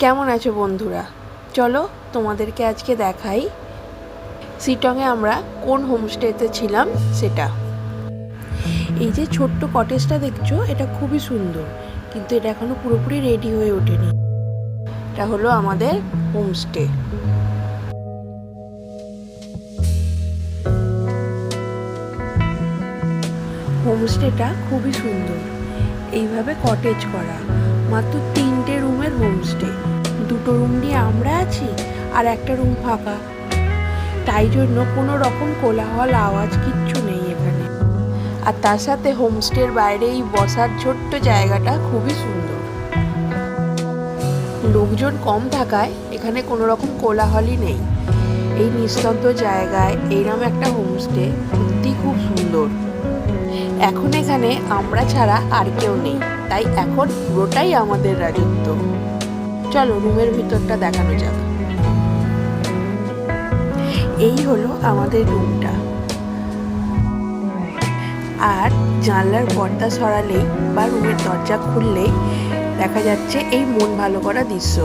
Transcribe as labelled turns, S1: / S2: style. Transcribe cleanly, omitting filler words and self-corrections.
S1: কেমন আছো বন্ধুরা? চলো তোমাদেরকে আজকে দেখাই শিটংয়ে আমরা কোন হোমস্টেতে ছিলাম সেটা। এই যে ছোট্ট কটেজটা দেখছো, এটা খুবই সুন্দর, কিন্তু এটা এখনো পুরোপুরি রেডি হয়ে ওঠেনি। এটা হলো আমাদের হোমস্টে। হোমস্টেটা খুবই সুন্দর, এইভাবে কটেজ করা। মাত্র 3টে রুমের হোমস্টে, 2টো রুম নিয়ে আমরা আছি আর একটা রুম ফাঁকা। তাই জন্য কোনো রকম কোলাহল আওয়াজ কিচ্ছু নেই এখানে। আর তার সাথে হোমস্টের বাইরে এই বসার ছোট্ট জায়গাটা খুবই সুন্দর। লোকজন কম থাকায় এখানে কোনো রকম কোলাহলই নেই। এই নিস্তব্ধ জায়গায় এইরকম একটা হোমস্টে সত্যি খুব সুন্দর। এখন এখানে আমরা ছাড়া আর কেউ নেই, তাই এখন পুরোটাই আমাদের রাজত্ব। চলো রুমের ভিতরটা দেখানো যাক। এই হলো আমাদের রুমটা। আর জানলার পর্দা সরালেই বা রুমের দরজা খুললেই দেখা যাচ্ছে এই মন ভালো করা দৃশ্য।